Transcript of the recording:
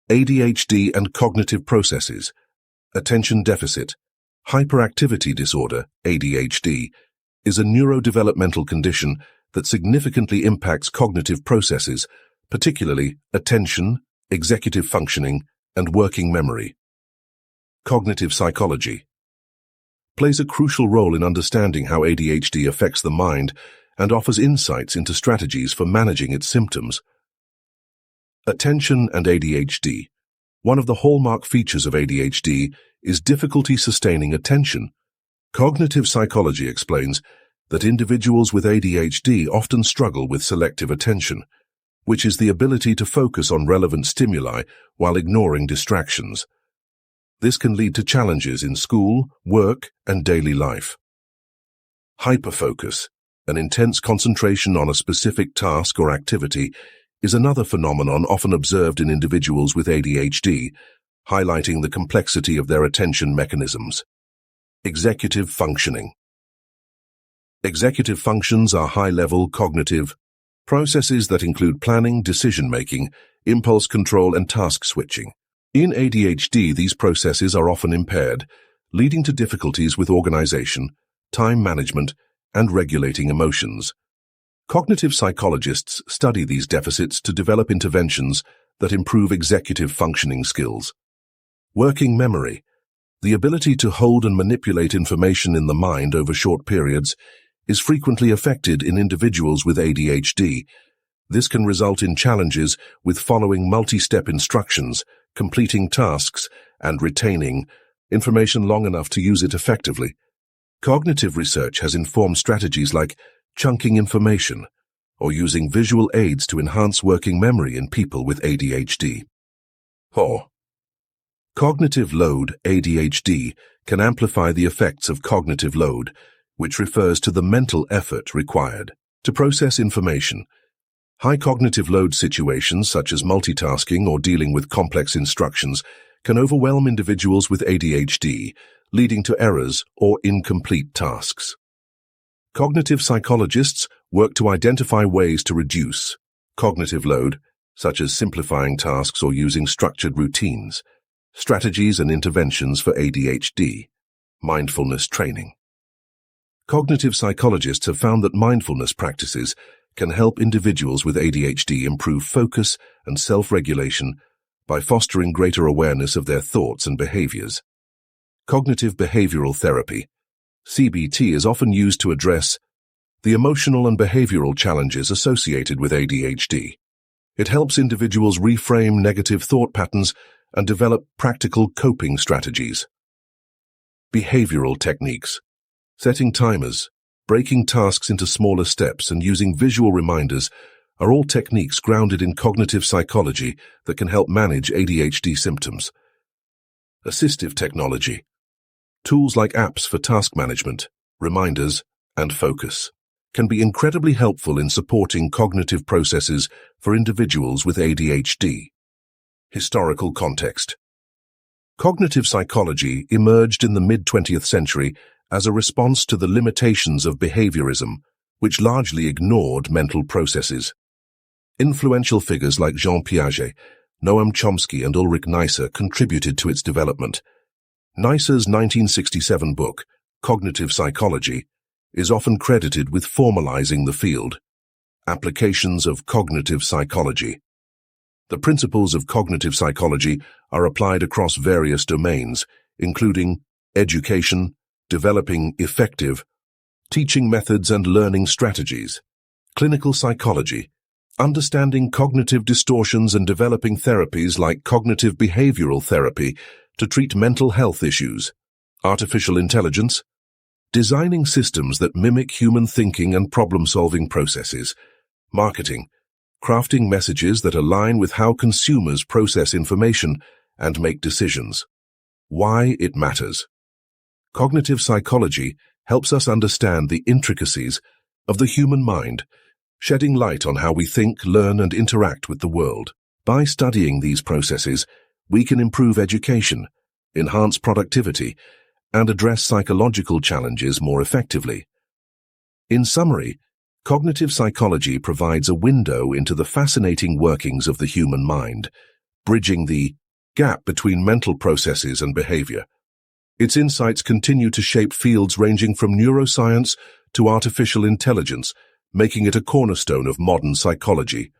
ADHD and cognitive processes, attention deficit, hyperactivity disorder, ADHD, is a neurodevelopmental condition that significantly impacts cognitive processes, particularly attention, executive functioning, and working memory. Cognitive psychology plays a crucial role in understanding how ADHD affects the mind and offers insights into strategies for managing its symptoms. Attention and ADHD. One of the hallmark features of ADHD is difficulty sustaining attention. Cognitive psychology explains that individuals with ADHD often struggle with selective attention, which is the ability to focus on relevant stimuli while ignoring distractions. This can lead to challenges in school, work, and daily life. Hyperfocus, an intense concentration on a specific task or activity, is another phenomenon often observed in individuals with ADHD, highlighting the complexity of their attention mechanisms. Executive functioning. Executive functions are high-level cognitive processes that include planning, decision-making, impulse control, and task switching. In ADHD, these processes are often impaired, leading to difficulties with organization, time management, and regulating emotions. Cognitive psychologists study these deficits to develop interventions that improve executive functioning skills. Working memory. The ability to hold and manipulate information in the mind over short periods is frequently affected in individuals with ADHD. This can result in challenges with following multi-step instructions, completing tasks, and retaining information long enough to use it effectively. Cognitive research has informed strategies like chunking information or using visual aids to enhance working memory in people with ADHD. Cognitive load, ADHD, can amplify the effects of cognitive load, which refers to the mental effort required to process information. High cognitive load situations, such as multitasking or dealing with complex instructions, can overwhelm individuals with ADHD, leading to errors or incomplete tasks. Cognitive psychologists work to identify ways to reduce cognitive load, such as simplifying tasks or using structured routines. Strategies and interventions for ADHD. Mindfulness training. Cognitive psychologists have found that mindfulness practices can help individuals with ADHD improve focus and self-regulation by fostering greater awareness of their thoughts and behaviors. Cognitive behavioral therapy, CBT, is often used to address the emotional and behavioral challenges associated with ADHD. It helps individuals reframe negative thought patterns and develop practical coping strategies. Behavioral techniques. Setting timers, breaking tasks into smaller steps, and using visual reminders are all techniques grounded in cognitive psychology that can help manage ADHD symptoms. Assistive technology. Tools like apps for task management, reminders, and focus can be incredibly helpful in supporting cognitive processes for individuals with ADHD. Historical context. Cognitive psychology emerged in the mid-20th century as a response to the limitations of behaviorism, which largely ignored mental processes. Influential figures like Jean Piaget, Noam Chomsky, and Ulrich Neisser contributed to its development. Neisser's 1967 book, Cognitive Psychology, is often credited with formalizing the field. Applications of cognitive psychology. The principles of cognitive psychology are applied across various domains, including education, developing effective teaching methods and learning strategies, clinical psychology, understanding cognitive distortions and developing therapies like cognitive behavioral therapy to treat mental health issues, artificial intelligence, designing systems that mimic human thinking and problem-solving processes, marketing, crafting messages that align with how consumers process information and make decisions. Why it matters. Cognitive psychology helps us understand the intricacies of the human mind, shedding light on how we think, learn, and interact with the world. By studying these processes, we can improve education, enhance productivity, and address psychological challenges more effectively. In summary, cognitive psychology provides a window into the fascinating workings of the human mind, bridging the gap between mental processes and behavior. Its insights continue to shape fields ranging from neuroscience to artificial intelligence, making it a cornerstone of modern psychology.